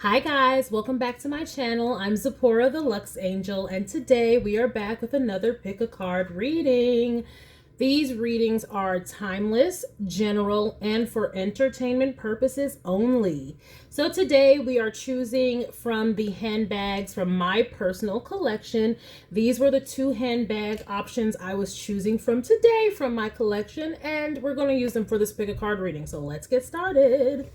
Hi guys, welcome back to my channel. I'm Zipporah the Luxe Angel, and today we are back with another pick a card reading. These readings are timeless, general, and for entertainment purposes only. So today we are choosing from the handbags from my personal collection. These were the two handbag options I was choosing from today from my collection, and we're going to use them for this pick a card reading. So let's get started.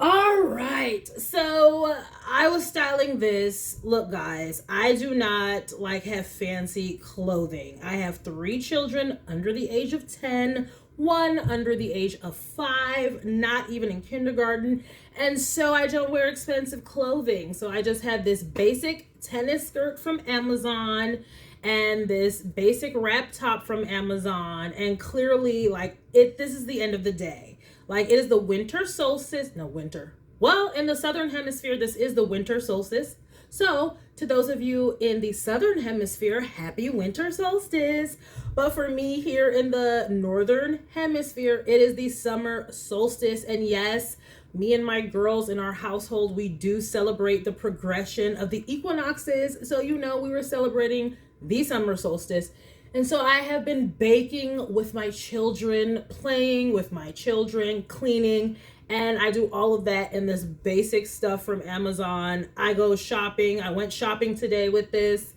All right, so I was styling this. Look, guys, I do not have fancy clothing. I have 3 children under the age of 10, one under the age of 5, not even in kindergarten, and so I don't wear expensive clothing. So I just had this basic tennis skirt from Amazon and this basic wrap top from Amazon, and clearly this is the end of the day. It is the winter solstice. No, winter. Well, in the southern hemisphere, this is the winter solstice. So, to those of you in the southern hemisphere, happy winter solstice. But for me here in the northern hemisphere, it is the summer solstice. And yes, me and my girls in our household, we do celebrate the progression of the equinoxes. So, we were celebrating the summer solstice. And so I have been baking with my children, playing with my children, cleaning, and I do all of that in this basic stuff from Amazon. I go shopping. I went shopping today with this,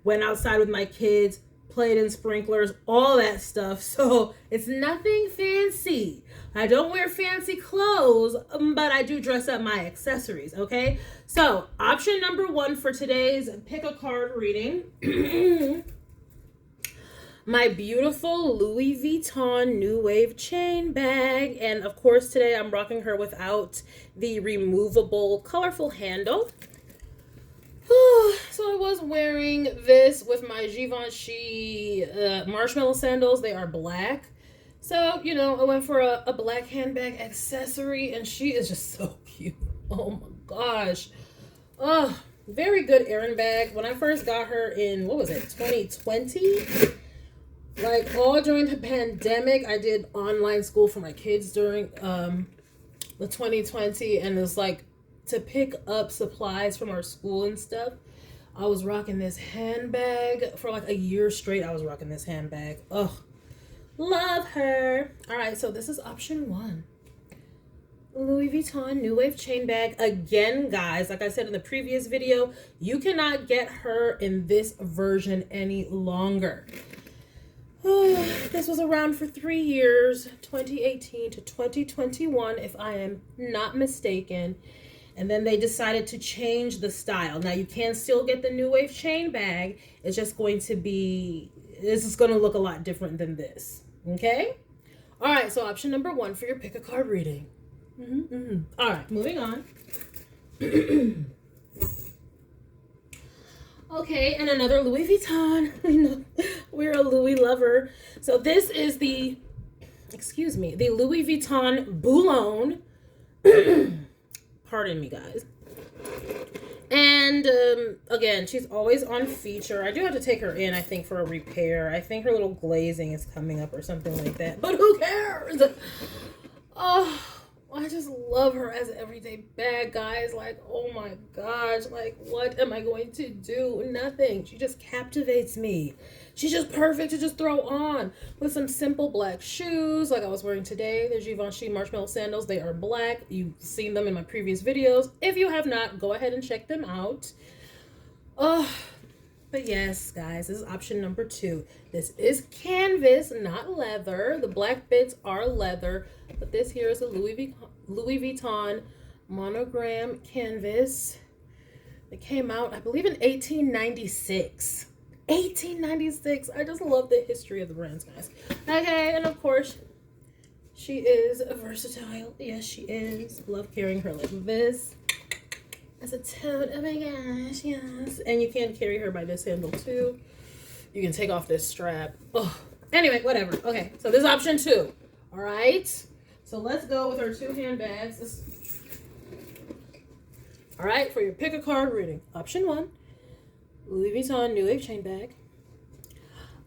went outside with my kids, played in sprinklers, all that stuff. So it's nothing fancy. I don't wear fancy clothes, but I do dress up my accessories, okay? So option number 1 for today's pick a card reading. My beautiful Louis Vuitton New Wave chain bag. And of course, today I'm rocking her without the removable colorful handle. So I was wearing this with my Givenchy marshmallow sandals. They are black. So, I went for a black handbag accessory, and she is just so cute. Oh my gosh. Oh, very good errand bag. When I first got her in, 2020? All during the pandemic, I did online school for my kids during the 2020, and it's to pick up supplies from our school and stuff. I was rocking this handbag for a year straight. I was rocking this handbag. Ugh, love her. All right, so this is option 1. Louis Vuitton New Wave chain bag. Again, guys, like I said in the previous video, you cannot get her in this version any longer. This was around for 3 years, 2018 to 2021, if I am not mistaken. And then they decided to change the style. Now, you can still get the New Wave chain bag. It's just going to be, this is going to look a lot different than this. Okay? All right, so option number 1 for your pick a card reading. All right, moving on. Okay, and another Louis Vuitton. I know we're a Louis lover. So this is the Louis Vuitton Boulogne. Pardon me, guys. And again, she's always on feature. I do have to take her in, I think, for a repair. I think her little glazing is coming up or something like that. But who cares? Oh, I just love her as an everyday bag, guys. Oh my gosh. What am I going to do? Nothing. She just captivates me. She's just perfect to just throw on with some simple black shoes like I was wearing today. The Givenchy marshmallow sandals. They are black. You've seen them in my previous videos. If you have not, go ahead and check them out. But yes, guys, this is option number 2. This is canvas, not leather. The black bits are leather, but this here is a Louis Vuitton monogram canvas. It came out, I believe, in 1896. 1896. I just love the history of the brands, guys. Okay, and of course, she is versatile. Yes, she is. Love carrying her like this. As a tote. Oh my gosh, yes. And you can carry her by this handle too. You can take off this strap. Oh, anyway, whatever. Okay, so this is option 2. All right. So let's go with our 2 handbags. All right, for your pick a card reading. Option 1, Louis Vuitton New Wave chain bag.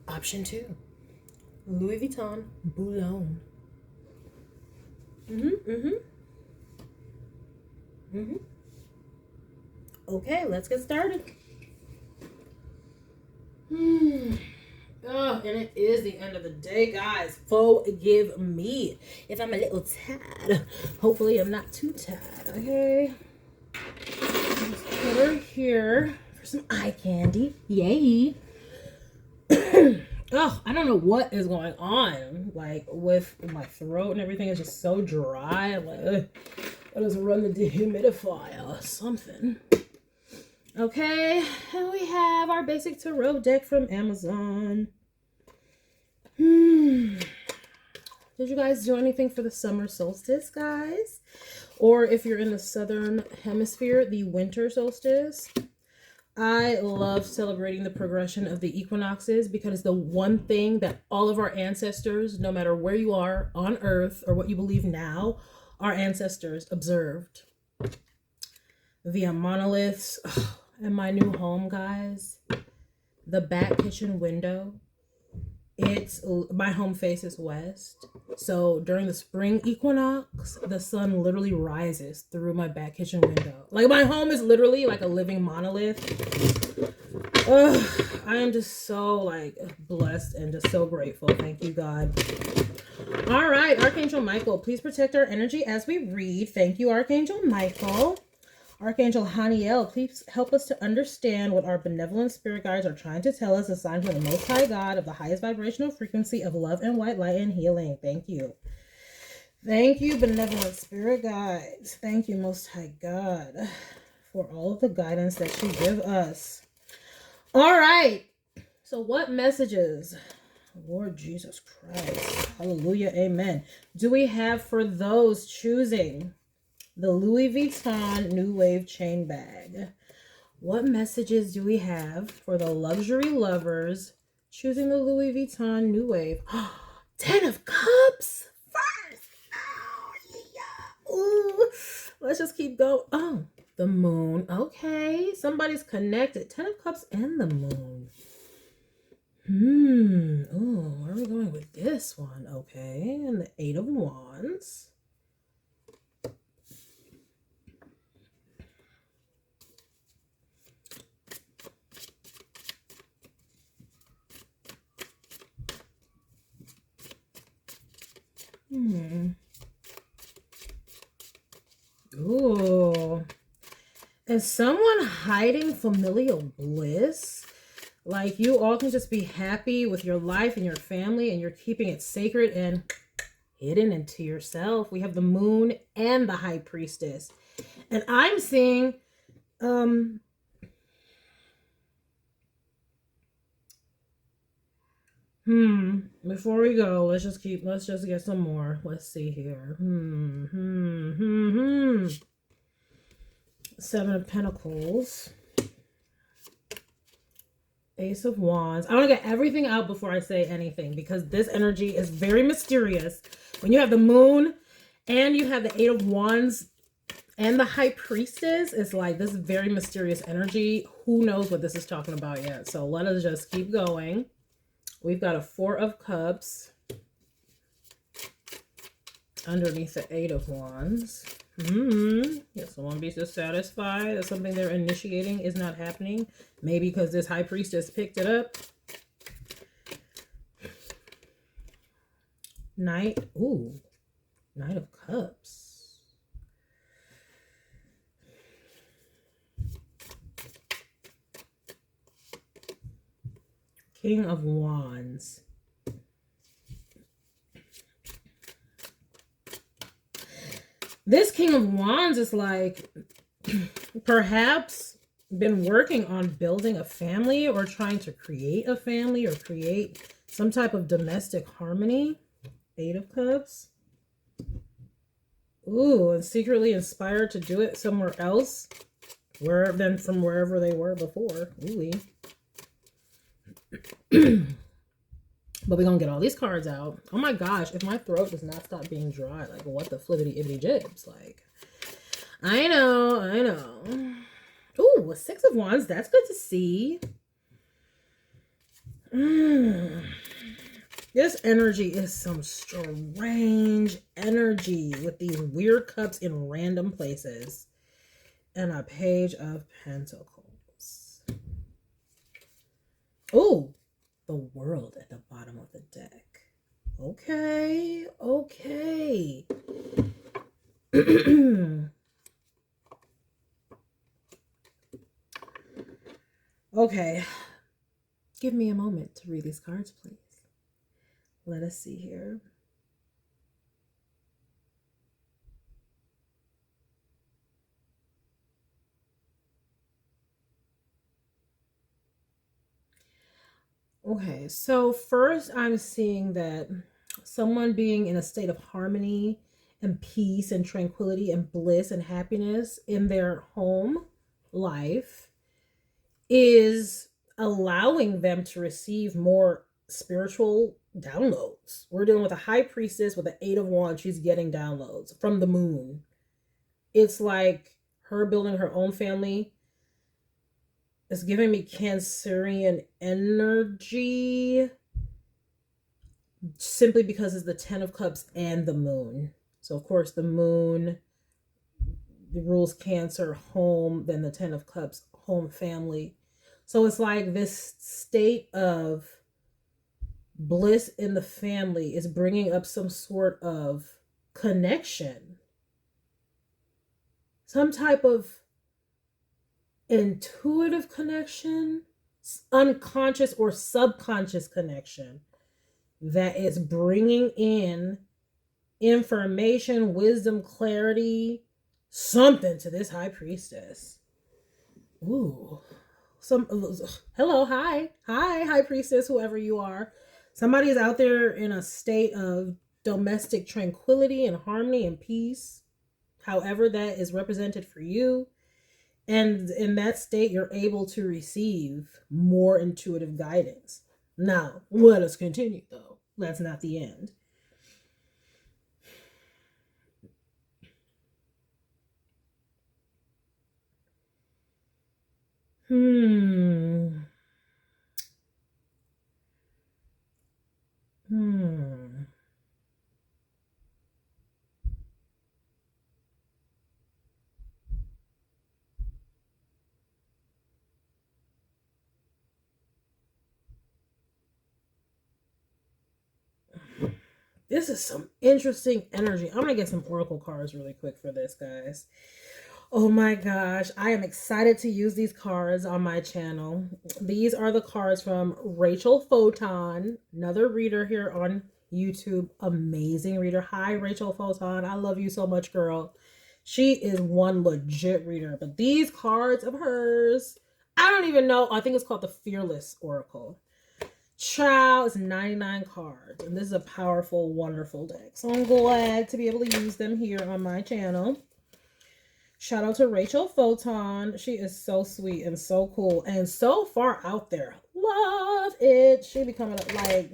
Option 2, Louis Vuitton Boulogne. Okay, let's get started. Oh, and it is the end of the day, guys. Forgive me if I'm a little tired. Hopefully, I'm not too tired, okay? Let's put her here for some eye candy. Yay. Oh, I don't know what is going on, like, with my throat and everything. Is just so dry. I'm like, I just run the dehumidifier or something. Okay, and we have our basic tarot deck from Amazon. Did you guys do anything for the summer solstice, guys? Or if you're in the southern hemisphere, the winter solstice. I love celebrating the progression of the equinoxes because it's the one thing that all of our ancestors, no matter where you are on earth or what you believe now, our ancestors observed via monoliths. In my new home, guys, the back kitchen window, my home faces west. So during the spring equinox, the sun literally rises through my back kitchen window. Like, my home is literally like a living monolith. I am just so, like, blessed and just so grateful. Thank you, God. All right, Archangel Michael, please protect our energy as we read. Thank you, Archangel Michael. Archangel Haniel, please help us to understand what our benevolent spirit guides are trying to tell us, assigned from the Most High God of the highest vibrational frequency of love and white light and healing. Thank you. Thank you, benevolent spirit guides. Thank you, Most High God, for all of the guidance that you give us. All right. So what messages, Lord Jesus Christ, hallelujah, amen, do we have for those choosing the Louis Vuitton New Wave chain bag? What messages do we have for the luxury lovers choosing the Louis Vuitton New Wave? 10 of Cups first. Oh, yeah. Ooh. Let's just keep going. Oh, the moon. Okay. Somebody's connected. 10 of Cups and the moon. Oh, where are we going with this one? Okay. And the 8 of Wands. Ooh. Is someone hiding familial bliss? Like, you all can just be happy with your life and your family, and you're keeping it sacred and hidden into yourself. We have the moon and the high priestess. And I'm seeing, before we go, let's just get some more. Let's see here. 7 of Pentacles. Ace of Wands. I want to get everything out before I say anything, because this energy is very mysterious. When you have the moon and you have the 8 of Wands and the high priestess, it's like this very mysterious energy. Who knows what this is talking about yet? So let us just keep going. We've got a 4 of Cups underneath the 8 of Wands. Yes, someone be dissatisfied that something they're initiating is not happening. Maybe because this high priestess picked it up. Knight. Ooh. Knight of Cups. King of Wands. This King of Wands is like, perhaps been working on building a family or trying to create a family or create some type of domestic harmony. 8 of Cups. Ooh, and secretly inspired to do it somewhere else than from wherever they were before. Ooh. But we're going to get all these cards out. Oh my gosh, if my throat does not stop being dry, like, what the flippity-ibbity jibs? Like, I know. Ooh, a 6 of Wands. That's good to see. This energy is some strange energy with these weird cups in random places. and a page of pentacles. Oh, the world at the bottom of the deck. Okay, okay. Okay, give me a moment to read these cards, please. Let us see here. Okay, so first I'm seeing that someone being in a state of harmony and peace and tranquility and bliss and happiness in their home life is allowing them to receive more spiritual downloads. We're dealing with a high priestess with an 8 of Wands. She's getting downloads from the moon. It's like her building her own family. It's giving me Cancerian energy simply because it's the 10 of Cups and the moon. So, of course, the moon rules Cancer, home, then the 10 of Cups, home, family. So it's like this state of bliss in the family is bringing up some sort of connection, some type of intuitive connection, unconscious or subconscious connection that is bringing in information, wisdom, clarity, something to this high priestess. Ooh. Hello, hi, high priestess, whoever you are. Somebody is out there in a state of domestic tranquility and harmony and peace, however that is represented for you. And in that state, you're able to receive more intuitive guidance. Now, let us continue, though. That's not the end. This is some interesting energy. I'm going to get some oracle cards really quick for this, guys. Oh my gosh, I am excited to use these cards on my channel. These are the cards from Rachel Photon, another reader here on YouTube. Amazing reader. Hi, Rachel Photon. I love you so much, girl. She is one legit reader. But these cards of hers, I don't even know. I think it's called the Fearless Oracle. Child, is 99 cards. And this is a powerful, wonderful deck. So I'm glad to be able to use them here on my channel. Shout out to Rachel Photon. She is so sweet and so cool and so far out there. Love it. She becoming like,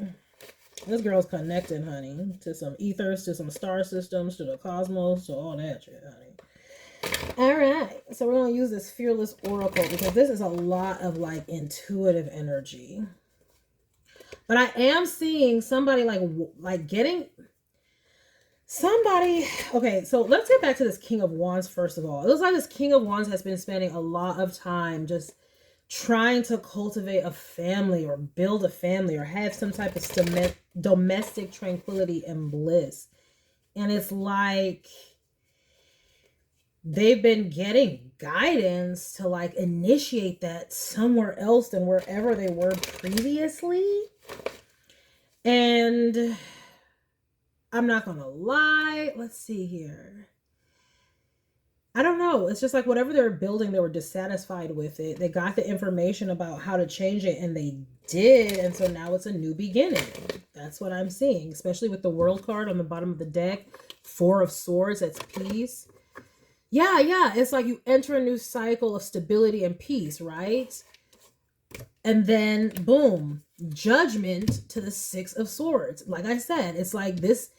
this girl's connecting, honey, to some ethers, to some star systems, to the cosmos, to all that shit, honey. All right. So we're going to use this Fearless Oracle because this is a lot of like intuitive energy. But I am seeing somebody like getting somebody. Okay, so let's get back to this King of Wands first of all. It looks like this King of Wands has been spending a lot of time just trying to cultivate a family or build a family or have some type of domestic tranquility and bliss. And it's like they've been getting guidance to like initiate that somewhere else than wherever they were previously. And I'm not gonna lie. Let's see here. I don't know. It's just like whatever they were building, they were dissatisfied with it. They got the information about how to change it and they did. And so now it's a new beginning. That's what I'm seeing, especially with the World card on the bottom of the deck. 4 of Swords, that's peace. Yeah. It's like you enter a new cycle of stability and peace, right? And then, boom, Judgment to the 6 of Swords. Like I said, it's like this,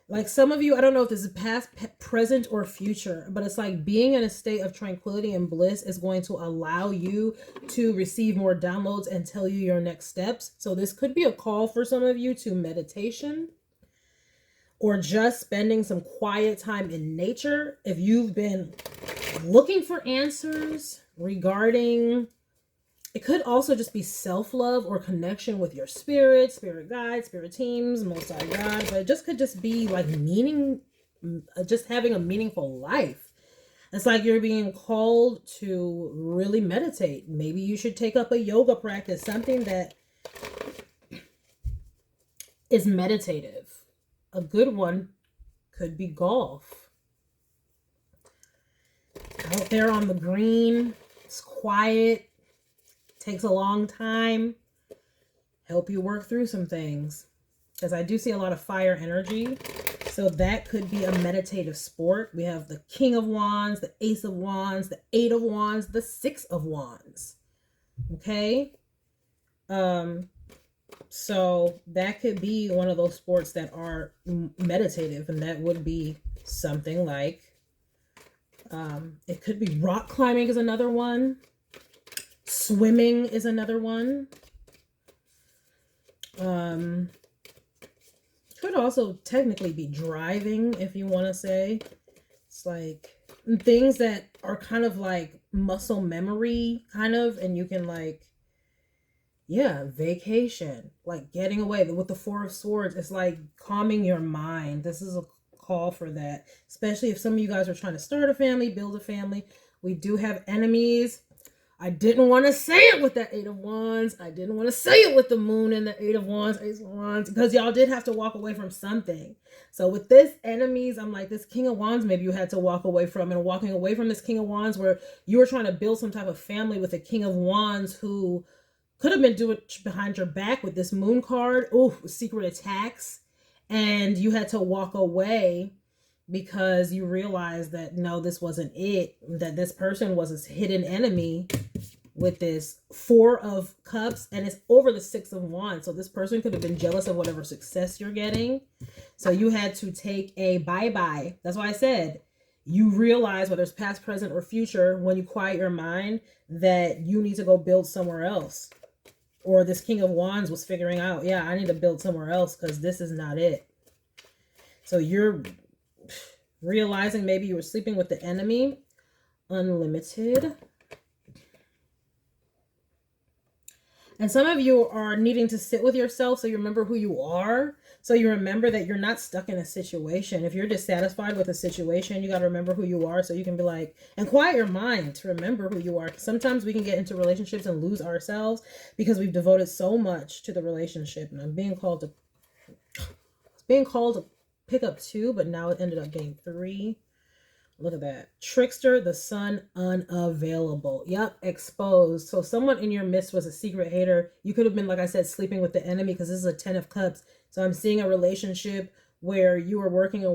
like some of you, I don't know if this is past, present, or future, but it's like being in a state of tranquility and bliss is going to allow you to receive more downloads and tell you your next steps. So this could be a call for some of you to meditation or just spending some quiet time in nature. If you've been looking for answers regarding, it could also just be self-love or connection with your spirit guides, spirit teams, most high God, but it just could just be like meaning, just having a meaningful life. It's like you're being called to really meditate. Maybe you should take up a yoga practice, something that is meditative. A good one could be golf. Out there on the green, it's quiet, takes a long time, help you work through some things. Because I do see a lot of fire energy. So that could be a meditative sport. We have the King of Wands, the Ace of Wands, the Eight of Wands, the Six of Wands. Okay? So that could be one of those sports that are meditative, and that would be something like, it could be rock climbing is another one. Swimming is another one. Could also technically be driving, if you want to say. It's like things that are kind of like muscle memory, kind of, and you can like, yeah, vacation, like getting away. With the Four of Swords, it's like calming your mind. This is a call for that, especially if some of you guys are trying to start a family, build a family. We do have enemies. I didn't want to say it with that Eight of Wands. I didn't want to say it with the Moon and the Eight of Wands, Ace of Wands, because y'all did have to walk away from something. So with this enemies, I'm like, this King of Wands, maybe you had to walk away from, and walking away from this King of Wands where you were trying to build some type of family with a King of Wands who could have been doing behind your back with this Moon card. Oh, secret attacks. And you had to walk away because you realized that no, this wasn't it, that this person was a hidden enemy with this Four of Cups, and it's over the Six of Wands. So this person could have been jealous of whatever success you're getting. So you had to take a bye-bye. That's why I said you realize, whether it's past, present, or future, when you quiet your mind, that you need to go build somewhere else. Or this King of Wands was figuring out, yeah, I need to build somewhere else because this is not it. So you're realizing maybe you were sleeping with the enemy. Unlimited. And some of you are needing to sit with yourself so you remember who you are. So you remember that you're not stuck in a situation. If you're dissatisfied with a situation, you got to remember who you are so you can be like, and quiet your mind to remember who you are. Sometimes we can get into relationships and lose ourselves because we've devoted so much to the relationship. And I'm being called to pick up 2, but now it ended up being 3. Look at that. Trickster, the Sun, unavailable. Yep, exposed. So someone in your midst was a secret hater. You could have been, like I said, sleeping with the enemy, because this is a 10 of Cups. So I'm seeing a relationship where you were working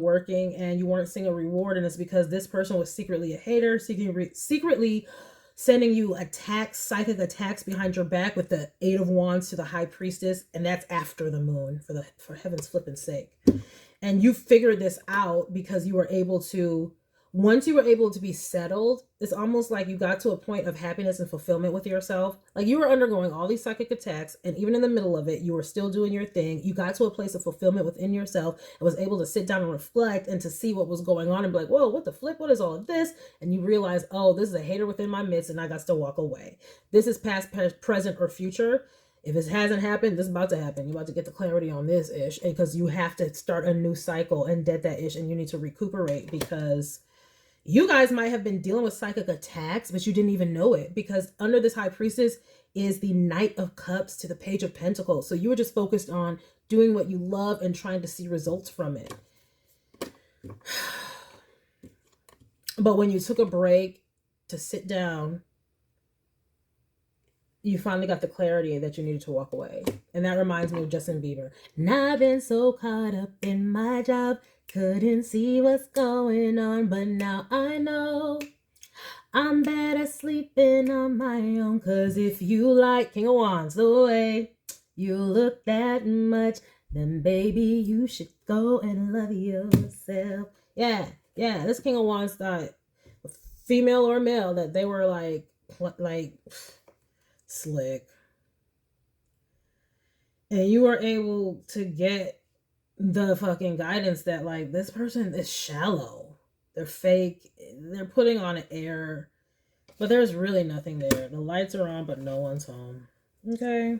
and you weren't seeing a reward. And it's because this person was secretly a hater, secretly sending you attacks, psychic attacks behind your back with the Eight of Wands to the High Priestess. And that's after the moon, for heaven's flipping sake. And you figured this out because you were able to, once you were able to be settled, it's almost like you got to a point of happiness and fulfillment with yourself. Like you were undergoing all these psychic attacks, and even in the middle of it, you were still doing your thing. You got to a place of fulfillment within yourself and was able to sit down and reflect and to see what was going on and be like, whoa, what the flip? What is all of this? And you realize, oh, this is a hater within my midst, and I got to walk away. This is past, present, or future. If it hasn't happened, this is about to happen. You're about to get the clarity on this ish, because you have to start a new cycle and dead that ish, and you need to recuperate, because you guys might have been dealing with psychic attacks, but you didn't even know it, because under this High Priestess is the Knight of Cups to the Page of Pentacles. So you were just focused on doing what you love and trying to see results from it. But when you took a break to sit down, you finally got the clarity that you needed to walk away. And that reminds me of Justin Bieber. And I've been so caught up in my job, couldn't see what's going on, but now I know I'm better sleeping on my own. Cause if you like King of Wands the way you look that much, then baby, you should go and love yourself. Yeah, this King of Wands thought, female or male, that they were like slick. And you were able to get the fucking guidance that like, this person is shallow. They're fake. They're putting on an air. But there's really nothing there. The lights are on, but no one's home. Okay.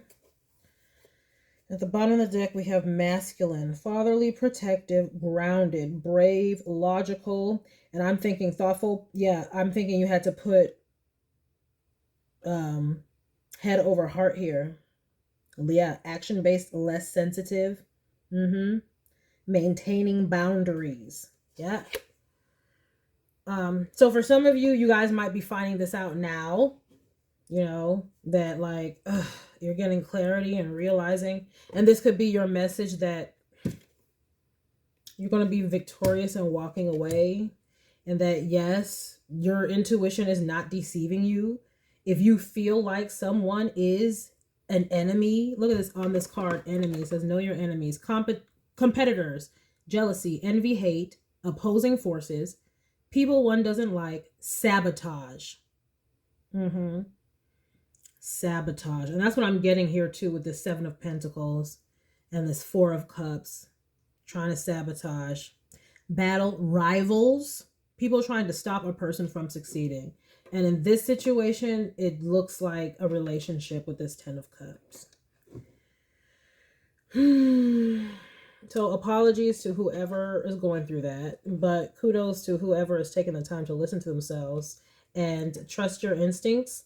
At the bottom of the deck, we have masculine, fatherly, protective, grounded, brave, logical, and I'm thinking thoughtful. Yeah, I'm thinking you had to put head over heart here. Yeah, action-based, less sensitive. Maintaining boundaries. Yeah. So for some of you, you guys might be finding this out now. You know, that like, you're getting clarity and realizing, and this could be your message that you're going to be victorious and walking away, and that yes, your intuition is not deceiving you. If you feel like someone is an enemy, look at this on this card, enemy. It says know your enemies, competitors, jealousy, envy, hate, opposing forces, people one doesn't like, sabotage. Sabotage. And that's what I'm getting here too with the Seven of Pentacles and this Four of Cups. Trying to sabotage. Battle, rivals, people trying to stop a person from succeeding. And in this situation, it looks like a relationship with this Ten of Cups. So apologies to whoever is going through that, but kudos to whoever is taking the time to listen to themselves and trust your instincts.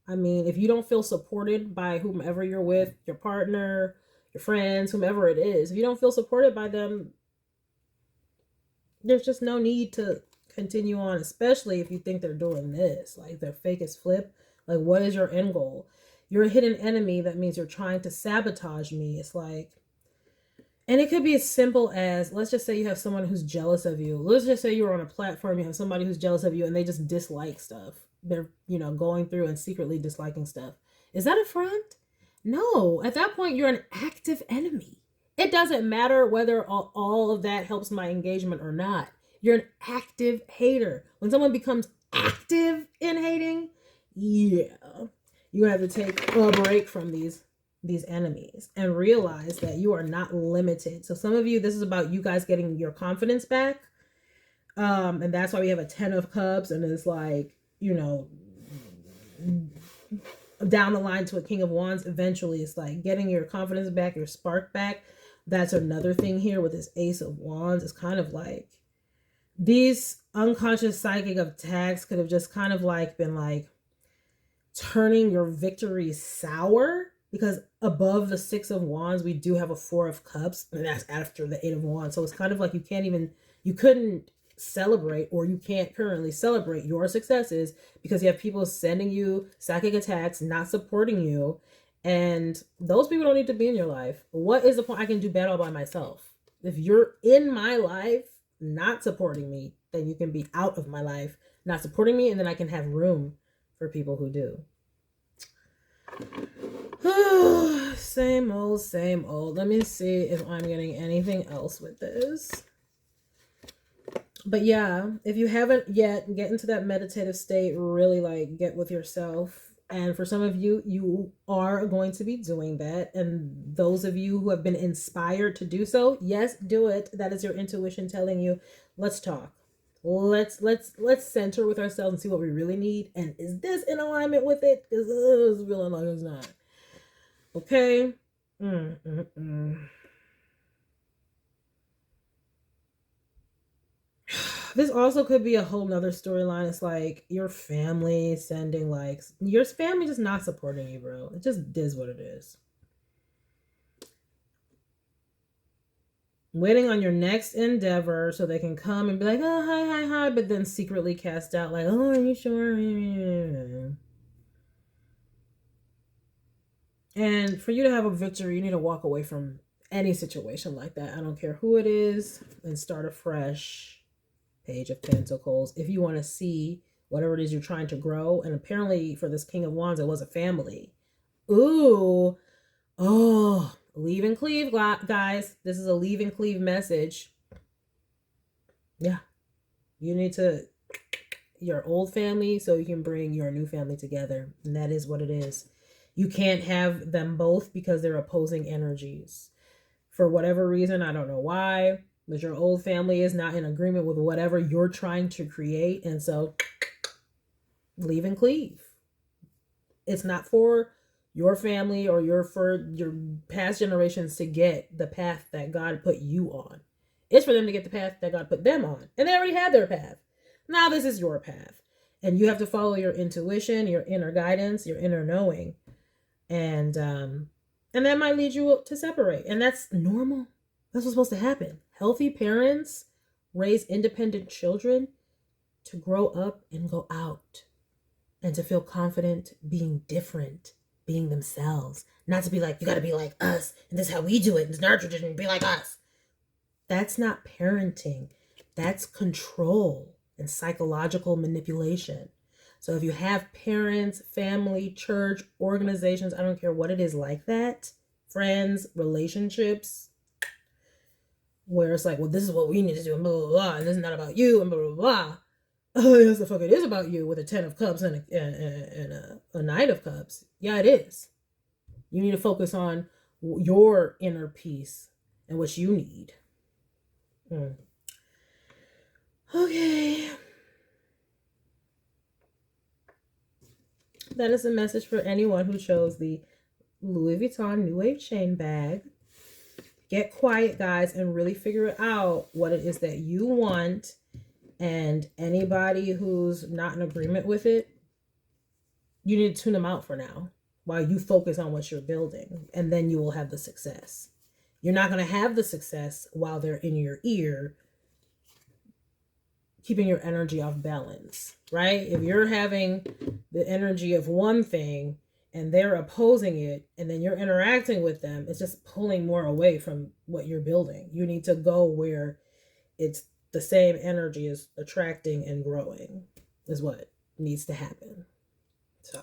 I mean, if you don't feel supported by whomever you're with, your partner, your friends, whomever it is, if you don't feel supported by them, there's just no need to continue on, especially if you think they're doing this. Like, they're fake as flip. Like, what is your end goal? You're a hidden enemy. That means you're trying to sabotage me. It's like, and it could be as simple as, let's just say you have someone who's jealous of you. Let's just say you're on a platform, you have somebody who's jealous of you and they just dislike stuff. They're, you know, going through and secretly disliking stuff. Is that a friend? No. At that point, you're an active enemy. It doesn't matter whether all of that helps my engagement or not. You're an active hater. When someone becomes active in hating, yeah, you have to take a break from these enemies and realize that you are not limited. So some of you, this is about you guys getting your confidence back. And that's why we have a Ten of Cups, and it's like, you know, down the line to a King of Wands, eventually it's like getting your confidence back, your spark back. That's another thing here with this Ace of Wands. It's kind of like these unconscious psychic attacks could have just kind of like been like turning your victory sour, because above the Six of Wands, we do have a Four of Cups, and that's after the Eight of Wands. So it's kind of like you couldn't celebrate, or you can't currently celebrate your successes because you have people sending you psychic attacks, not supporting you, and those people don't need to be in your life. What is the point? I can do bad all by myself. If you're in my life not supporting me, then you can be out of my life not supporting me, and then I can have room for people who do. Same old, same old. Let me see if I'm getting anything else with this. But yeah, if you haven't yet, get into that meditative state, really like get with yourself. And for some of you, you are going to be doing that. And those of you who have been inspired to do so, yes, do it. That is your intuition telling you, let's talk. Let's center with ourselves and see what we really need. And is this in alignment with it? Because it's feeling like it's not. Okay. This also could be a whole nother storyline. It's like your family sending like, your family just not supporting you, bro. It just is what it is. Waiting on your next endeavor so they can come and be like, oh, hi, but then secretly cast out like, oh, are you sure? And for you to have a victory, you need to walk away from any situation like that. I don't care who it is, and start afresh. Page of Pentacles. If you want to see whatever it is you're trying to grow, and apparently for this King of Wands, it was a family. Ooh. Oh, leave and cleave, guys. This is a leave and cleave message. Yeah. You need to, your old family, so you can bring your new family together. And that is what it is. You can't have them both because they're opposing energies. For whatever reason, I don't know why. but your old family is not in agreement with whatever you're trying to create. And so leave and cleave. It's not for your family or for your past generations to get the path that God put you on. It's for them to get the path that God put them on. And they already had their path. Now this is your path. And you have to follow your intuition, your inner guidance, your inner knowing. And that might lead you to separate. And that's normal. That's what's supposed to happen. Healthy parents raise independent children to grow up and go out and to feel confident being different, being themselves. Not to be like, you got to be like us, and this is how we do it. It's our tradition, be like us. That's not parenting. That's control and psychological manipulation. So if you have parents, family, church, organizations, I don't care what it is like that, friends, relationships, where it's like, well, this is what we need to do, and blah, blah, blah, and this is not about you, and blah, blah, blah. Oh, yes, the fuck it is about you with a 10 of cups and a 9 of cups. Yeah, it is. You need to focus on your inner peace and what you need. Okay. That is a message for anyone who chose the Louis Vuitton New Wave chain bag. Get quiet, guys, and really figure out what it is that you want. And anybody who's not in agreement with it, you need to tune them out for now while you focus on what you're building. And then you will have the success. You're not going to have the success while they're in your ear, keeping your energy off balance, right? If you're having the energy of one thing and they're opposing it, and then you're interacting with them, it's just pulling more away from what you're building. You need to go where it's the same energy is attracting and growing is what needs to happen. So,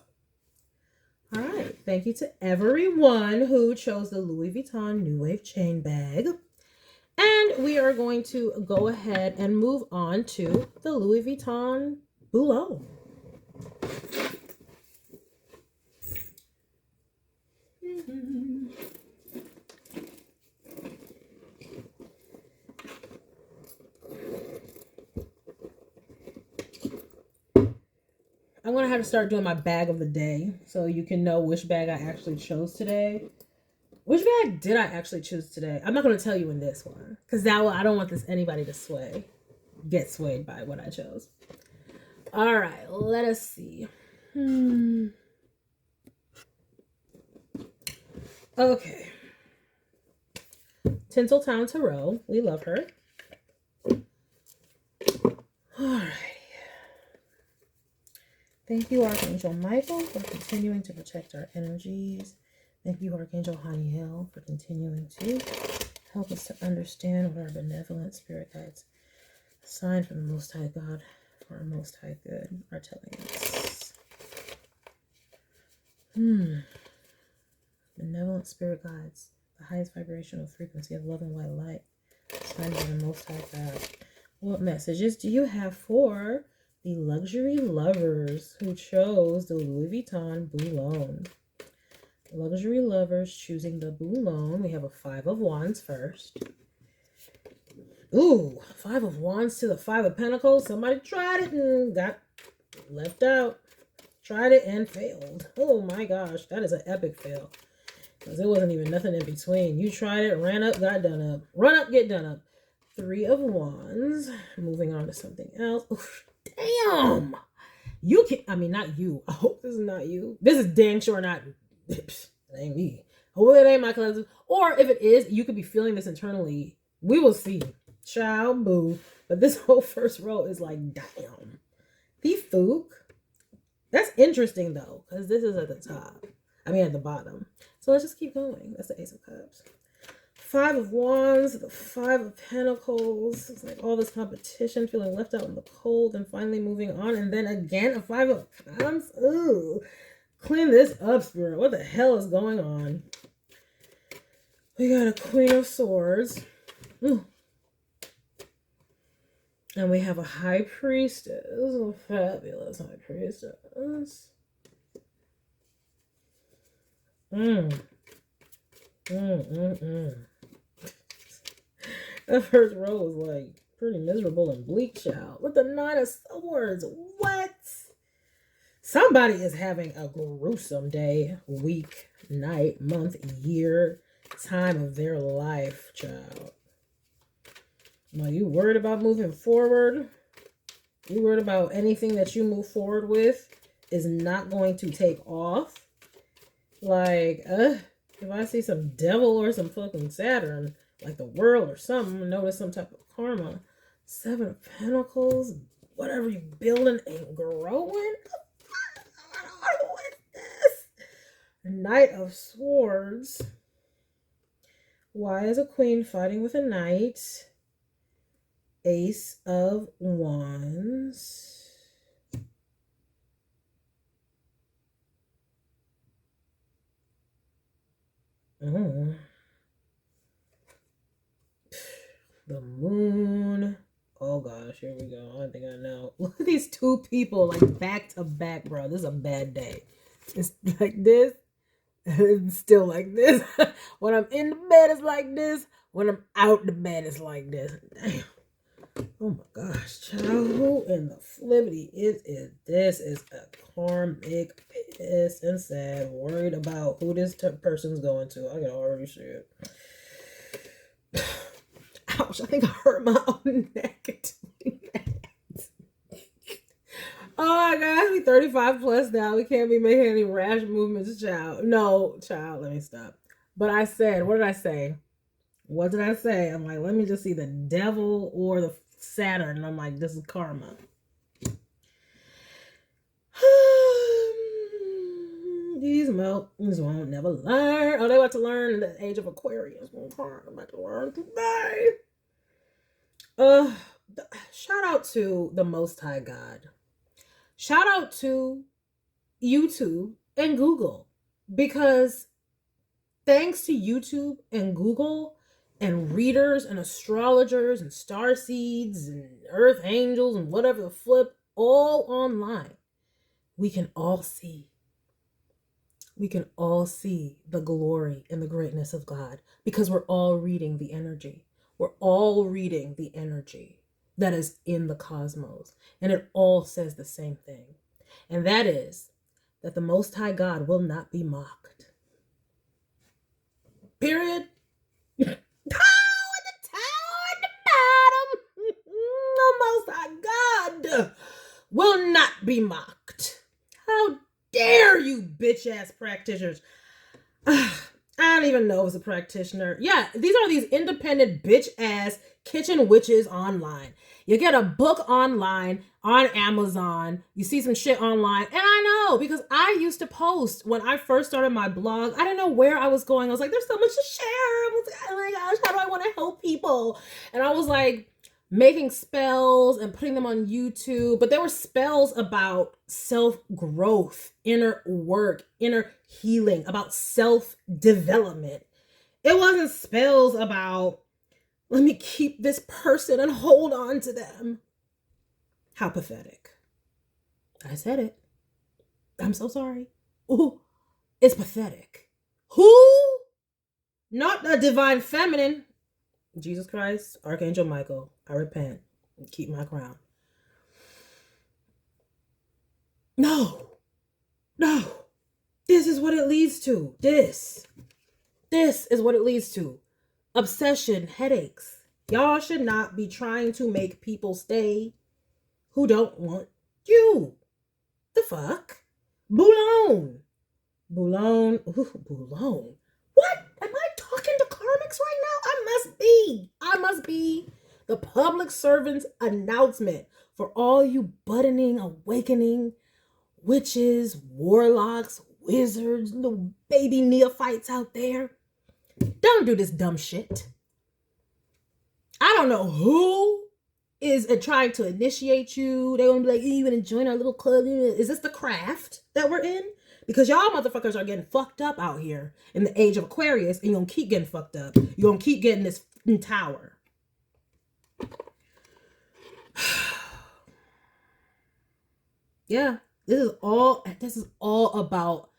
all right. Thank you to everyone who chose the Louis Vuitton New Wave chain bag. And we are going to go ahead and move on to the Louis Vuitton Boulogne. I'm going to have to start doing my bag of the day so you can know which bag I actually chose today. Which bag did I actually choose today? I'm not going to tell you in this one because I don't want anybody to get swayed by what I chose. All right, let us see. Okay. Tinseltown Tarot. We love her. All right. Thank you, Archangel Michael, for continuing to protect our energies. Thank you, Archangel Haniel, for continuing to help us to understand what our benevolent spirit guides, a sign from the Most High God for our Most High good, are telling us. Benevolent spirit guides, the highest vibrational frequency of love and white light, sign from the Most High God. What messages do you have for the luxury lovers who chose the Louis Vuitton Boulogne? Luxury lovers choosing the Boulogne. We have a 5 of Wands first. Ooh, 5 of Wands to the 5 of Pentacles. Somebody tried it and got left out. Tried it and failed. Oh my gosh, that is an epic fail. Because there wasn't even nothing in between. You tried it, ran up, got done up. Run up, get done up. 3 of Wands. Moving on to something else. Oof. Damn. You can, I mean, not you. I hope this is not you. This is dang sure not. It ain't me. Hopefully it ain't my cousins. Or if it is, you could be feeling this internally. We will see. Child, boo. But this whole first row is like, damn. The Fook. That's interesting though, because this is at the top. I mean at the bottom. So let's just keep going. That's the Ace of Cups. 5 of Wands, the 5 of Pentacles. It's like all this competition, feeling left out in the cold, and finally moving on. And then again, a 5 of Cups. Ooh. Clean this up, Spirit. What the hell is going on? We got a Queen of Swords. Ooh. And we have a High Priestess. A fabulous High Priestess. That first row was like pretty miserable and bleak, child. With the Nine of Swords. What? Somebody is having a gruesome day, week, night, month, year, time of their life, child. Now, you worried about moving forward? You worried about anything that you move forward with is not going to take off? Like, if I see some devil or some fucking Saturn, like the world or something, notice some type of karma. Seven of Pentacles, whatever you building ain't growing. What is this? Knight of Swords. Why is a queen fighting with a knight? Ace of Wands. The Moon. Oh gosh, here we go. I think I know. Look at these two people like back to back, bro. This is a bad day. It's like this. It's still like this. When I'm in the bed, it's like this. When I'm out the bed, it's like this. Damn. Oh my gosh, child. Who in the flippity is this? Is a karmic, pissed and sad, worried about who this person's going to. I can already see it. Ouch, I think I hurt my own neck. Oh my God, we 35 plus now. We can't be making any rash movements, child. No, child, let me stop. But I said, what did I say? What did I say? I'm like, let me just see the devil or the Saturn. And I'm like, this is karma. These mountains won't never learn. Oh, they want to learn in the age of Aquarius. I'm about to learn today. Shout out to the Most High God. Shout out to YouTube and Google. Because thanks to YouTube and Google and readers and astrologers and starseeds and earth angels and whatever the flip, all online, we can all see. We can all see the glory and the greatness of God because we're all reading the energy. We're all reading the energy that is in the cosmos. And it all says the same thing. And that is that the Most High God will not be mocked. Period. The Most High God will not be mocked. How dare you, bitch ass practitioners? I don't even know if it's a practitioner. Yeah, these are these independent bitch ass kitchen witches online. You get a book online on Amazon. You see some shit online. And I know because I used to post when I first started my blog. I didn't know where I was going. I was like, there's so much to share. I was like, oh my gosh, how do I want to help people? And I was like making spells and putting them on YouTube. But there were spells about self-growth, inner work, inner healing, about self-development. It wasn't spells about, let me keep this person and hold on to them. How pathetic. I said it. I'm so sorry. Ooh, it's pathetic. Who? Not the divine feminine. Jesus Christ, Archangel Michael, I repent and keep my crown. No. This is what it leads to. This is what it leads to. Obsession, headaches. Y'all should not be trying to make people stay who don't want you. The fuck? Boulogne. Boulogne. What? Am I talking to karmics right now? I must be the public servant's announcement for all you buttoning, awakening witches, warlocks, wizards, little baby neophytes out there. Don't do this dumb shit. I don't know who is trying to initiate you. They're going to be like, you want to join our little club? Is this the craft that we're in? Because y'all motherfuckers are getting fucked up out here in the age of Aquarius, and you're going to keep getting fucked up. You're going to keep getting this tower. Yeah, this is all about,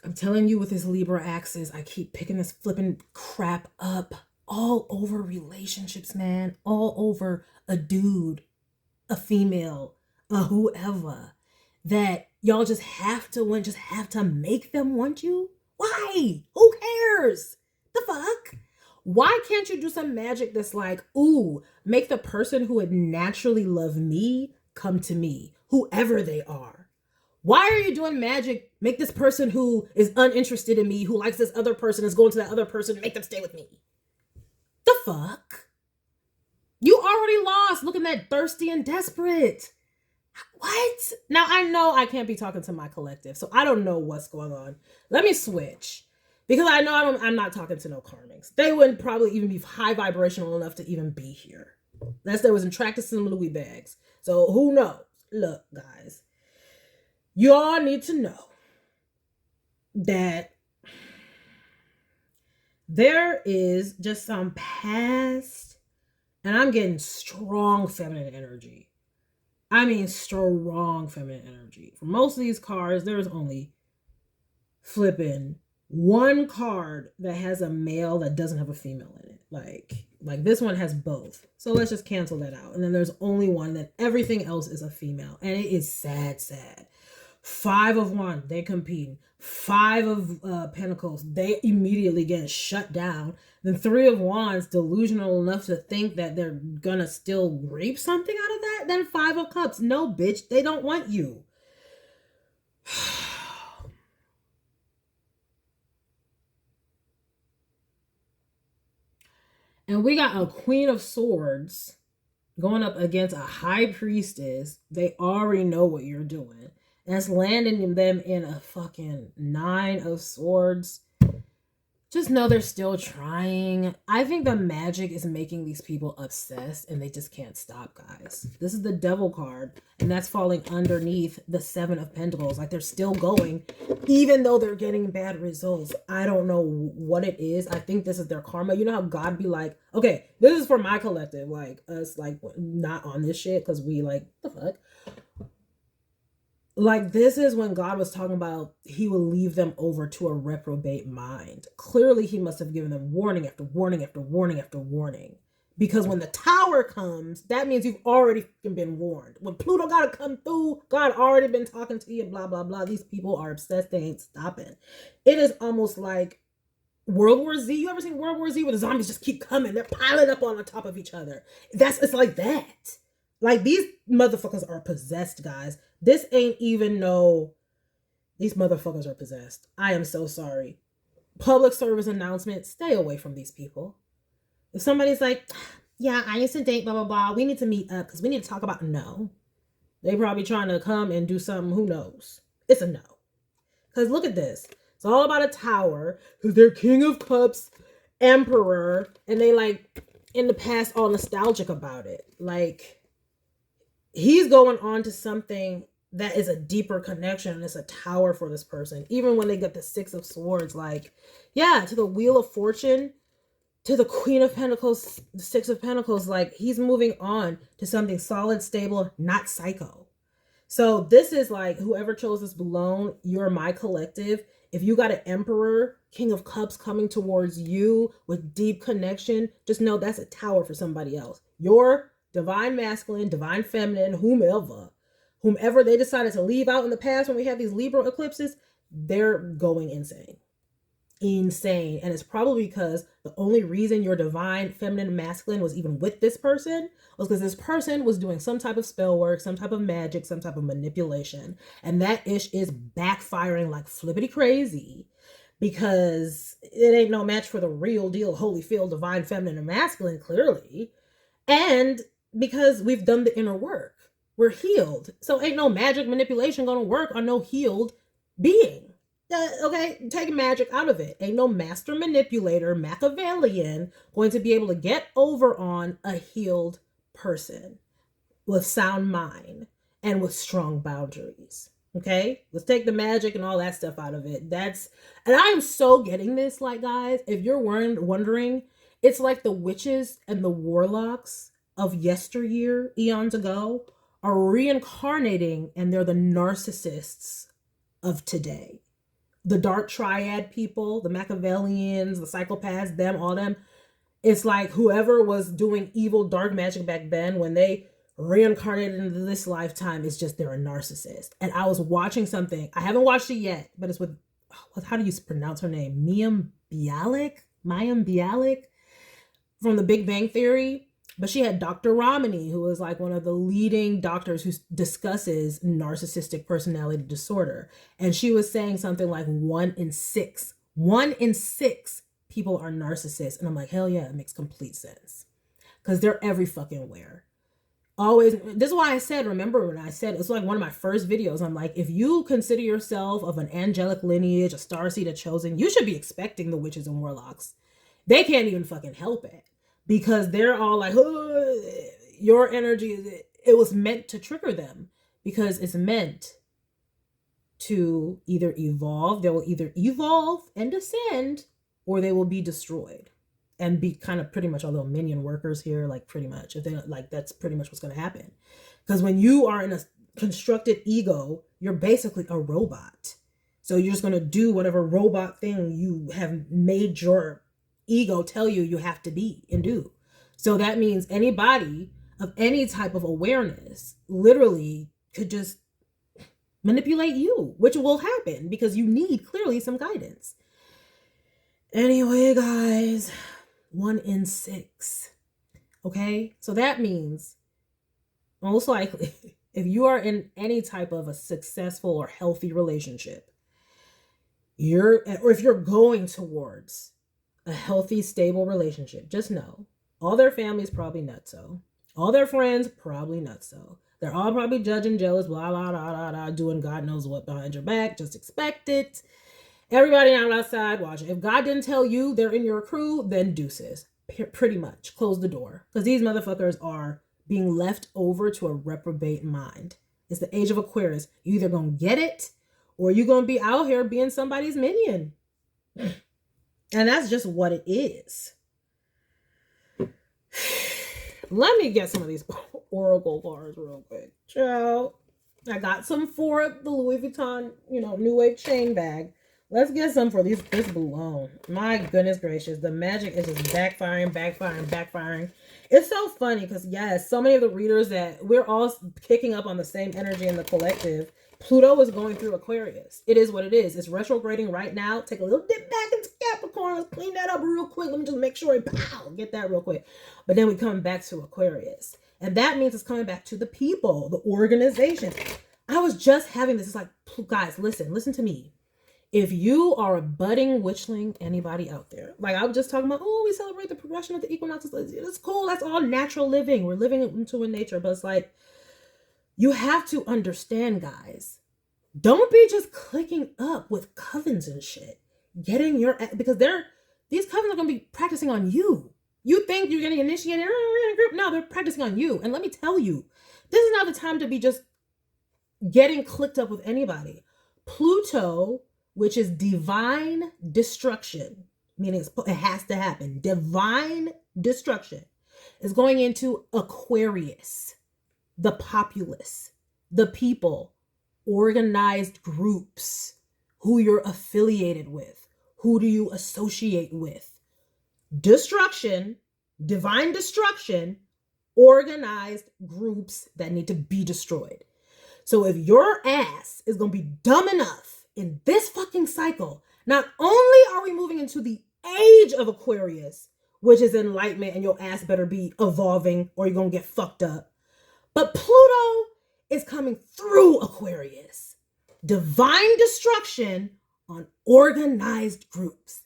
I'm telling you with this Libra axis, I keep picking this flipping crap up. all over relationships, man, all over a dude, a female, a whoever, that y'all just have to want, just have to make them want you? Why? Who cares? The fuck? Why can't you do some magic that's like, ooh, make the person who would naturally love me come to me, whoever they are? Why are you doing magic? Make this person who is uninterested in me, who likes this other person, is going to that other person, make them stay with me. The fuck? You already lost looking that thirsty and desperate. What? Now, I know I can't be talking to my collective, so I don't know what's going on. Let me switch. Because I know I'm not talking to no karmics. They wouldn't probably even be high vibrational enough to even be here. Unless there was attracted to some Louis bags. So who knows? Look, guys. You all need to know that there is just some past, and I'm getting strong feminine energy. I mean strong feminine energy. For most of these cards, there's only flipping one card that has a male that doesn't have a female in it. Like this one has both. So let's just cancel that out. And then there's only one that everything else is a female. And it is sad. 5 of Wands, they competing. 5 of Pentacles, they immediately get shut down. Then 3 of Wands, delusional enough to think that they're gonna still reap something out of that. Then 5 of Cups, no bitch, they don't want you. And we got a Queen of Swords going up against a High Priestess. They already know what you're doing. That's landing them in a fucking 9 of Swords. Just know they're still trying. I think the magic is making these people obsessed and they just can't stop, guys. This is the Devil card, and that's falling underneath the 7 of Pentacles. Like, they're still going, even though they're getting bad results. I don't know what it is. I think this is their karma. You know how God be like, okay, this is for my collective, like us, like not on this shit, because we like, the fuck? Like, this is when God was talking about he will leave them over to a reprobate mind. Clearly, he must have given them warning after warning after warning after warning. Because when the Tower comes, that means you've already been warned. When Pluto got to come through, God already been talking to you, blah, blah, blah. These people are obsessed. They ain't stopping. It is almost like World War Z. You ever seen World War Z where the zombies just keep coming? They're piling up on the top of each other. It's like that. Like, these motherfuckers are possessed, guys. This ain't even no, these motherfuckers are possessed. I am so sorry. Public service announcement, stay away from these people. If somebody's like, yeah, I used to date, blah, blah, blah, we need to meet up because we need to talk about, no. They probably trying to come and do something, who knows? It's a no. Because look at this. It's all about a Tower, because they're King of Cups, Emperor, and they, like, in the past, all nostalgic about it. Like, he's going on to something that is a deeper connection, and it's a Tower for this person. Even when they get the 6 of Swords, like, yeah, to the Wheel of Fortune, to the Queen of Pentacles, the 6 of Pentacles, like, he's moving on to something solid, stable, not psycho. So this is like, whoever chose this Boulogne, you're my collective. If you got an Emperor, King of Cups coming towards you with deep connection, just know that's a Tower for somebody else. Your divine masculine, divine feminine, whomever they decided to leave out in the past when we had these Libra eclipses, they're going insane. And it's probably because the only reason your divine feminine masculine was even with this person was because this person was doing some type of spell work, some type of magic, some type of manipulation, and that ish is backfiring like flippity crazy, because it ain't no match for the real deal Holyfield divine feminine and masculine, clearly. And because we've done the inner work, we're healed. So ain't no magic manipulation gonna work on no healed being. Okay, take magic out of it. Ain't no master manipulator, Machiavellian, going to be able to get over on a healed person with sound mind and with strong boundaries. Okay, let's take the magic and all that stuff out of it. And I am so getting this, like, guys, if you're wondering, it's like the witches and the warlocks of yesteryear, eons ago, are reincarnating, and they're the narcissists of today. The dark triad people, the Machiavellians, the psychopaths, them, all them, It's like whoever was doing evil dark magic back then, when they reincarnated into this lifetime, it's just they're a narcissist. And I was watching something, I haven't watched it yet, but it's with, how do you pronounce her name? Mayim Bialik from The Big Bang Theory. But she had Dr. Ramani, who is like one of the leading doctors who discusses narcissistic personality disorder. And she was saying something like 1 in 6 people are narcissists. And I'm like, hell yeah, it makes complete sense. Because they're every fucking where. Always. This is why I said, remember when I said, it's like one of my first videos. I'm like, if you consider yourself of an angelic lineage, a starseed, a chosen, you should be expecting the witches and warlocks. They can't even fucking help it. Because they're all like, oh, your energy, it was meant to trigger them. Because it's meant to either evolve. They will either evolve and ascend, or they will be destroyed. And be kind of pretty much, although minion workers here, like pretty much. If they like, that's pretty much what's going to happen. Because when you are in a constructed ego, you're basically a robot. So you're just going to do whatever robot thing you have made your ego tell you have to be and do. So that means anybody of any type of awareness literally could just manipulate you, which will happen because you need clearly some guidance. Anyway, guys, 1 in 6. Okay, so that means most likely if you are in any type of a successful or healthy relationship, or if you're going towards a healthy, stable relationship, just know all their families probably nutso. All their friends probably nutso. They're all probably judging, jealous, blah, blah, blah, blah, blah, doing God knows what behind your back. Just expect it. Everybody out outside watching. If God didn't tell you they're in your crew, then deuces. Pretty much. Close the door. Because these motherfuckers are being left over to a reprobate mind. It's the age of Aquarius. You either gonna get it, or you're gonna be out here being somebody's minion. And that's just what it is. Let me get some of these oracle cards real quick. Ciao. I got some for the Louis Vuitton, new wave chain bag. Let's get some for this Boulogne. My goodness gracious. The magic is just backfiring. It's so funny because, yes, so many of the readers that we're all picking up on the same energy in the collective. Pluto is going through Aquarius. It is what it is. It's retrograding right now. Take a little dip back into Capricorn. Let's clean that up real quick. Let me just make sure get that real quick. But then we come back to Aquarius. And that means it's coming back to the people, the organization. I was just having this. It's like, guys, listen to me. If you are a budding witchling, anybody out there, like I was just talking about, we celebrate the progression of the equinoxes. It's cool. That's all natural living. We're living into a nature. But it's like, you have to understand, guys, don't be just clicking up with covens and shit. Because these covens are going to be practicing on you. You think you're getting initiated in a group? No, they're practicing on you. And let me tell you, this is not the time to be just getting clicked up with anybody. Pluto, which is divine destruction, meaning it has to happen. Divine destruction is going into Aquarius. The populace, the people, organized groups, who you're affiliated with, who do you associate with. Destruction, divine destruction, organized groups that need to be destroyed. So if your ass is going to be dumb enough in this fucking cycle, not only are we moving into the age of Aquarius, which is enlightenment, and your ass better be evolving or you're going to get fucked up, but Pluto is coming through Aquarius. Divine destruction on organized groups.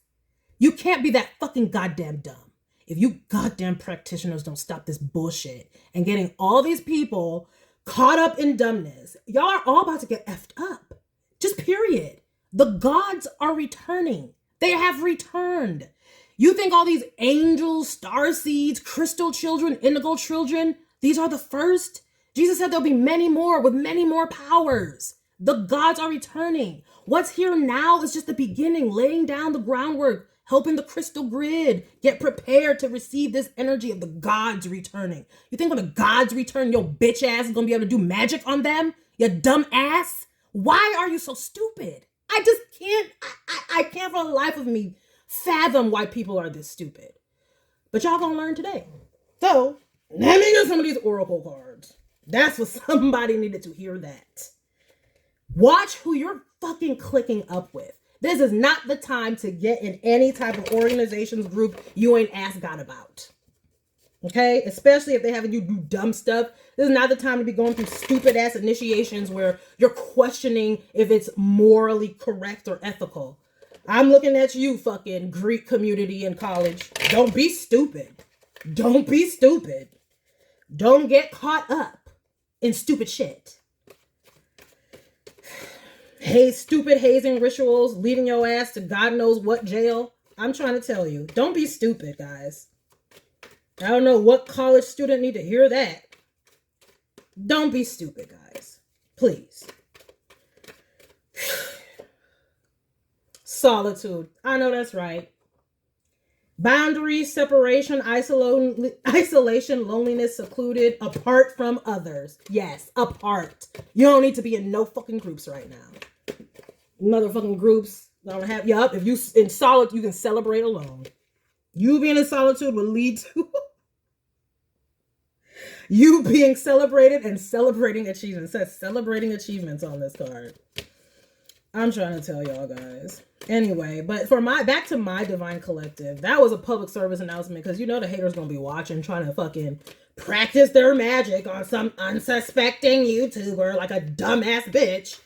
You can't be that fucking goddamn dumb. If you goddamn practitioners don't stop this bullshit and getting all these people caught up in dumbness, y'all are all about to get effed up. Just period. The gods are returning. They have returned. You think all these angels, star seeds, crystal children, indigo children, these are the first? Jesus said there'll be many more with many more powers. The gods are returning. What's here now is just the beginning, laying down the groundwork, helping the crystal grid get prepared to receive this energy of the gods returning. You think when the gods return, your bitch ass is going to be able to do magic on them? You dumb ass? Why are you so stupid? I just can't, I can't for the life of me fathom why people are this stupid. But y'all gonna learn today. So, let me get some of these oracle cards. That's what somebody needed to hear that. Watch who you're fucking clicking up with. This is not the time to get in any type of organizations group you ain't asked God about. Okay? Especially if they having you do dumb stuff. This is not the time to be going through stupid ass initiations where you're questioning if it's morally correct or ethical. I'm looking at you, fucking Greek community in college. Don't be stupid. Don't be stupid. Don't get caught up in stupid shit. Hey, stupid hazing rituals, leading your ass to God knows what jail. I'm trying to tell you, don't be stupid, guys. I don't know what college student need to hear that. Don't be stupid, guys. Please. Solitude. I know that's right. Boundaries, separation, isolation, loneliness, secluded, apart from others. Yes, apart. You don't need to be in no fucking groups right now. Motherfucking groups don't have you up. If you in solitude, you can celebrate alone. You being in solitude will lead to you being celebrated and celebrating achievements. It says celebrating achievements on this card. I'm trying to tell y'all guys. Anyway, but for back to my divine collective, that was a public service announcement because you know the haters gonna be watching, trying to fucking practice their magic on some unsuspecting YouTuber like a dumbass bitch.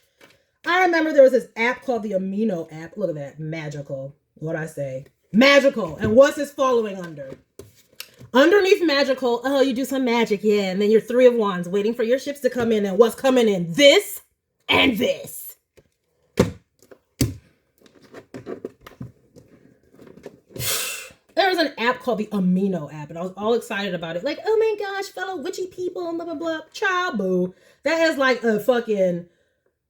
I remember there was this app called the Amino app. Look at that. Magical. What'd I say? Magical. And what's this following under? Underneath magical, oh, you do some magic, yeah. And then your 3 of Wands waiting for your ships to come in. And what's coming in? This and this. There was an app called the Amino app. And I was all excited about it. Like, oh my gosh, fellow witchy people, blah, blah, blah. Child boo. That is like a fucking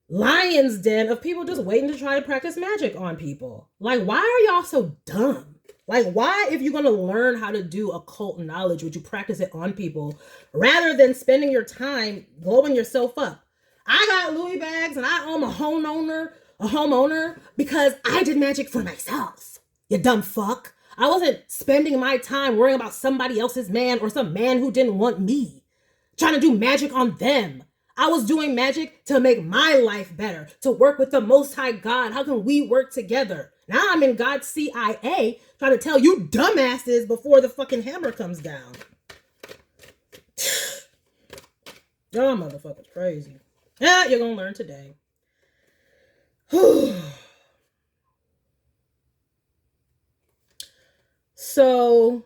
lion's den of people just waiting to try to practice magic on people. Like, why are y'all so dumb? Like, why, if you're going to learn how to do occult knowledge, would you practice it on people rather than spending your time blowing yourself up? I got Louis bags and I am a homeowner because I did magic for myself. You dumb fuck. I wasn't spending my time worrying about somebody else's man or some man who didn't want me, trying to do magic on them. I was doing magic to make my life better, to work with the Most High God. How can we work together? Now I'm in God's CIA trying to tell you dumbasses before the fucking hammer comes down. Y'all motherfuckers crazy. Yeah, you're gonna learn today. So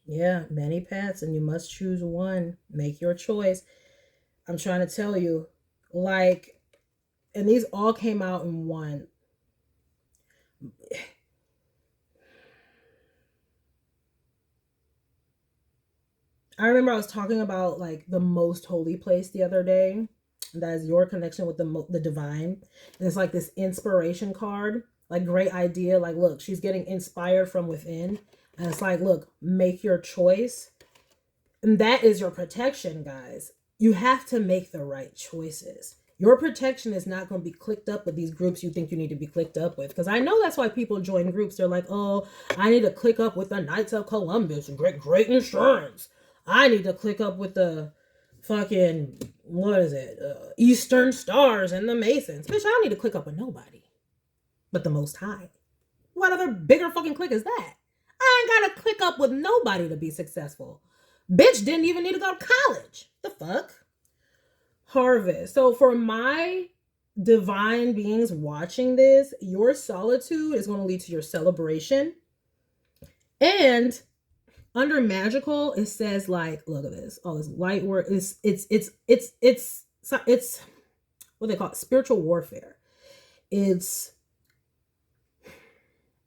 yeah, many paths, and you must choose one. Make your choice. I'm trying to tell you, like, and these all came out in one. I remember I was talking about like the most holy place the other day. That is your connection with the divine. And it's like this inspiration card. Like, great idea. Like, look, she's getting inspired from within. And it's like, look, make your choice. And that is your protection, guys. You have to make the right choices. Your protection is not going to be clicked up with these groups you think you need to be clicked up with. Because I know that's why people join groups. They're like, oh, I need to click up with the Knights of Columbus and great insurance. I need to click up with the fucking, what is it? Eastern Stars and the Masons. Bitch, I don't need to click up with nobody but the Most High. What other bigger fucking click is that? I ain't gotta click up with nobody to be successful. Bitch didn't even need to go to college. The fuck? Harvest. So for my divine beings watching this, your solitude is going to lead to your celebration. And under magical, it says, like, look at this, all this light work. It's what they call it, spiritual warfare. It's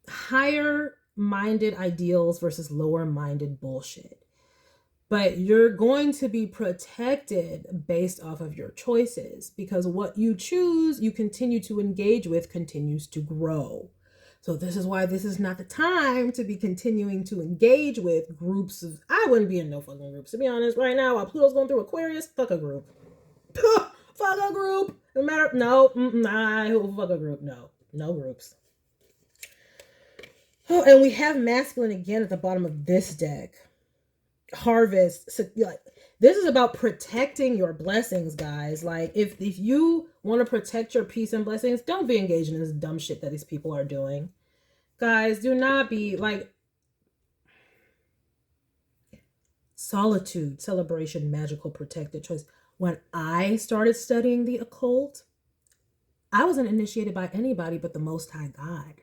higher minded ideals versus lower minded bullshit. But you're going to be protected based off of your choices, because what you choose, you continue to engage with, continues to grow. So this is why this is not the time to be continuing to engage with groups of, I wouldn't be in no fucking groups, to be honest, right now, while Pluto's going through Aquarius. Fuck a group. Fuck a group. No matter, no, fuck a group. No groups. Oh, and we have masculine again at the bottom of this deck. Harvest. So, like, this is about protecting your blessings, guys. Like, if you want to protect your peace and blessings, don't be engaged in this dumb shit that these people are doing. Guys, do not be like solitude, celebration, magical, protected choice. When I started studying the occult, I wasn't initiated by anybody but the Most High God.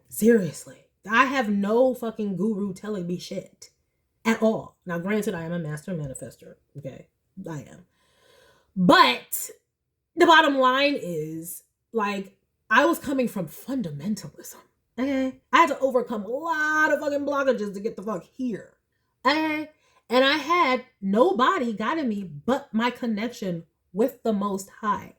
Seriously. I have no fucking guru telling me shit at all. Now, granted, I am a master manifester. Okay, I am. But the bottom line is, like, I was coming from fundamentalism. Okay, I had to overcome a lot of fucking blockages to get the fuck here. Okay, and I had nobody guiding me but my connection with the Most High.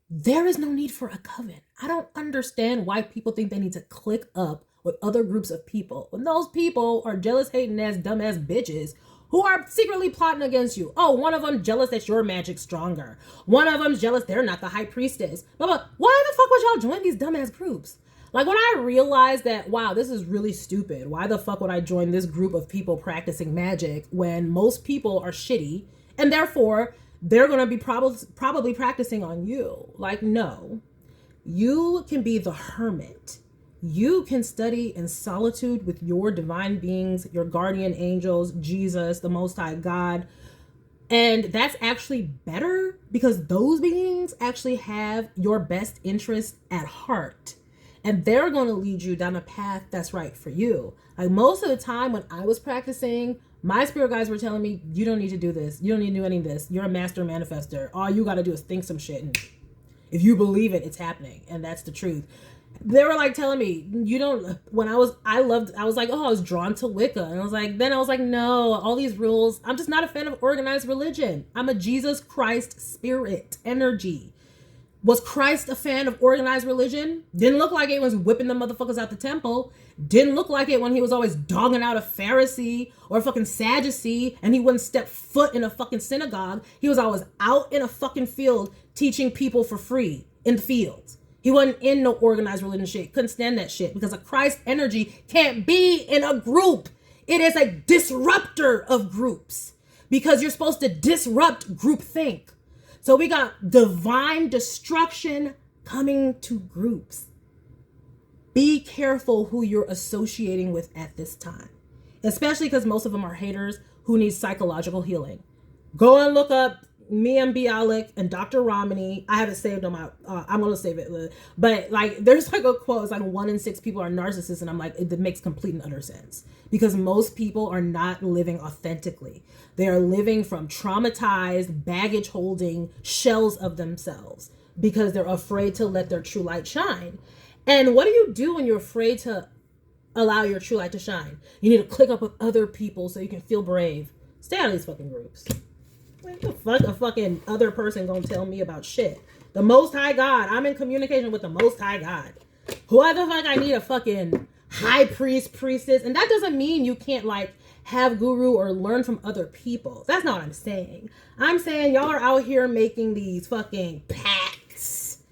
There is no need for a coven. I don't understand why people think they need to click up with other groups of people when those people are jealous, hating ass, dumbass bitches who are secretly plotting against you. Oh, one of them jealous that your magic's stronger. One of them's jealous they're not the high priestess. But why the fuck would y'all join these dumbass groups? Like, when I realized that, wow, this is really stupid. Why the fuck would I join this group of people practicing magic when most people are shitty and therefore they're going to be probably practicing on you? Like, no. You can be the hermit. You can study in solitude with your divine beings, your guardian angels, Jesus, the Most High God. And that's actually better because those beings actually have your best interest at heart. And they're going to lead you down a path that's right for you. Like, most of the time when I was practicing, my spirit guides were telling me, you don't need to do this. You don't need to do any of this. You're a master manifester. All you got to do is think some shit. And if you believe it, it's happening. And that's the truth. They were like telling me, you don't, when I was like, oh, I was drawn to Wicca. And I was like, no, all these rules. I'm just not a fan of organized religion. I'm a Jesus Christ spirit energy. Was Christ a fan of organized religion? Didn't look like it was whipping the motherfuckers out the temple. Didn't look like it when he was always dogging out a Pharisee or a fucking Sadducee and he wouldn't step foot in a fucking synagogue. He was always out in a fucking field teaching people for free in the fields. He wasn't in no organized religion shit. Couldn't stand that shit because a Christ energy can't be in a group. It is a disruptor of groups because you're supposed to disrupt groupthink. So we got divine destruction coming to groups. Be careful who you're associating with at this time, especially because most of them are haters who need psychological healing. Go and look up Mian Bialik and Dr. Romney. I have it saved on my, I'm going to save it. But like, there's like a quote, it's like 1 in 6 people are narcissists. And I'm like, it makes complete and utter sense because most people are not living authentically. They are living from traumatized, baggage holding shells of themselves because they're afraid to let their true light shine. And what do you do when you're afraid to allow your true light to shine? You need to click up with other people so you can feel brave. Stay out of these fucking groups. What the fuck a fucking other person gonna tell me about shit? The Most High God. I'm in communication with the Most High God. Why the fuck I need a fucking high priest, priestess? And that doesn't mean you can't like have guru or learn from other people. That's not what I'm saying. I'm saying y'all are out here making these fucking pacts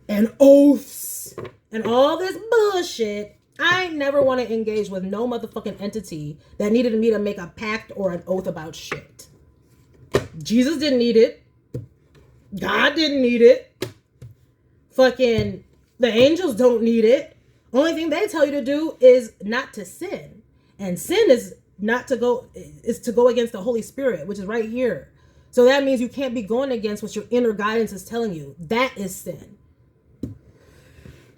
and oaths and all this bullshit. I never want to engage with no motherfucking entity that needed me to make a pact or an oath about shit. Jesus didn't need it. God didn't need it. Fucking the angels don't need it. Only thing they tell you to do is not to sin. And sin is to go against the Holy Spirit, which is right here. So that means you can't be going against what your inner guidance is telling you. That is sin.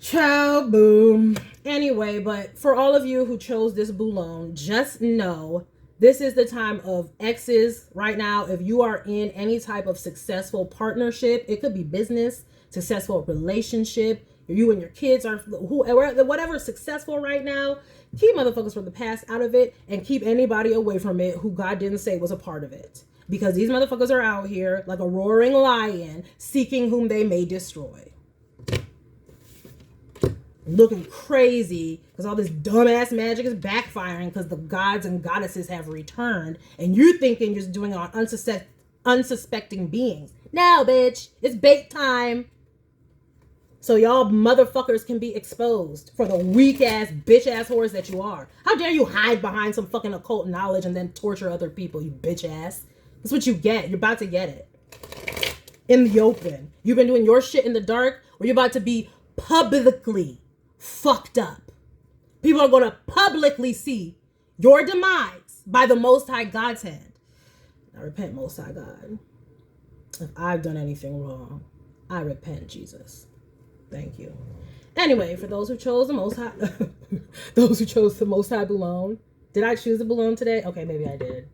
Ciao, boom. Anyway, but for all of you who chose this Boulogne, just know this is the time of X's right now. If you are in any type of successful partnership, it could be business, successful relationship, you and your kids are whatever is successful right now, keep motherfuckers from the past out of it and keep anybody away from it who God didn't say was a part of it. Because these motherfuckers are out here like a roaring lion seeking whom they may destroy. Looking crazy because all this dumbass magic is backfiring because the gods and goddesses have returned and you thinking you're just doing it on unsuspecting beings. No, bitch, it's bait time. So y'all motherfuckers can be exposed for the weak ass, bitch ass whores that you are. How dare you hide behind some fucking occult knowledge and then torture other people, you bitch ass. That's what you get. You're about to get it. In the open. You've been doing your shit in the dark, or you're about to be publicly fucked up. People are going to publicly see your demise by the Most High God's hand. I repent, Most High God. If I've done anything wrong, I repent, Jesus. Thank you. Anyway, for those who chose the Most High, those who chose the Most High Boulogne. Did I choose the Boulogne today? Okay, maybe I did.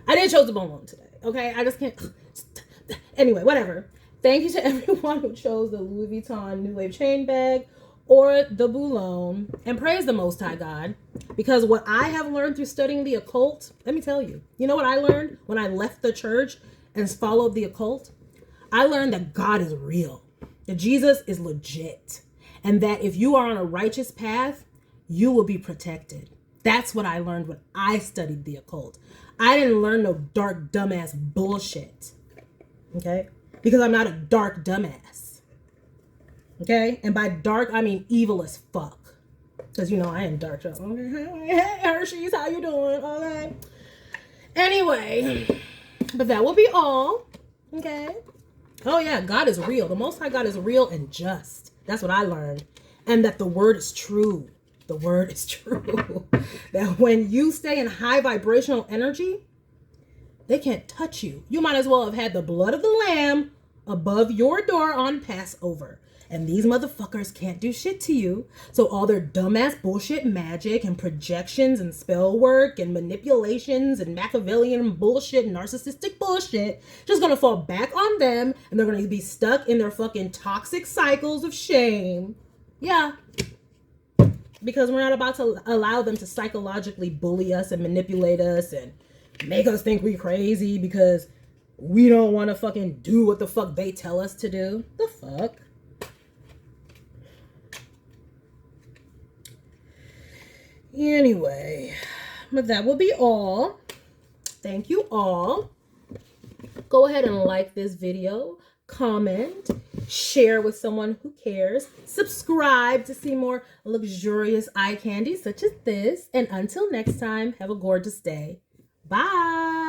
I did choose the Boulogne today. Okay, I just can't. Anyway, whatever. Thank you to everyone who chose the Louis Vuitton New Wave chain bag or the Boulogne, and praise the Most High God, because what I have learned through studying the occult, let me tell you, you know what I learned when I left the church and followed the occult? I learned that God is real, that Jesus is legit, and that if you are on a righteous path, you will be protected. That's what I learned when I studied the occult. I didn't learn no dark, dumbass bullshit, okay? Because I'm not a dark dumbass, okay? And by dark, I mean evil as fuck. Because, you know, I am dark. Okay? Hey, Hershey's, how you doing? Okay. Anyway, but that will be all, okay? Oh, yeah, God is real. The Most High God is real and just. That's what I learned. And that the word is true. The word is true. That when you stay in high vibrational energy, they can't touch you. You might as well have had the blood of the lamb above your door on Passover. And these motherfuckers can't do shit to you. So all their dumbass bullshit magic and projections and spell work and manipulations and Machiavellian bullshit and narcissistic bullshit just gonna fall back on them, and they're gonna be stuck in their fucking toxic cycles of shame. Yeah. Because we're not about to allow them to psychologically bully us and manipulate us and make us think we crazy because we don't want to fucking do what the fuck they tell us to do. The fuck? Anyway, but that will be all. Thank you all. Go ahead and like this video, comment, share with someone who cares, subscribe to see more luxurious eye candy such as this, and until next time, have a gorgeous day. Bye.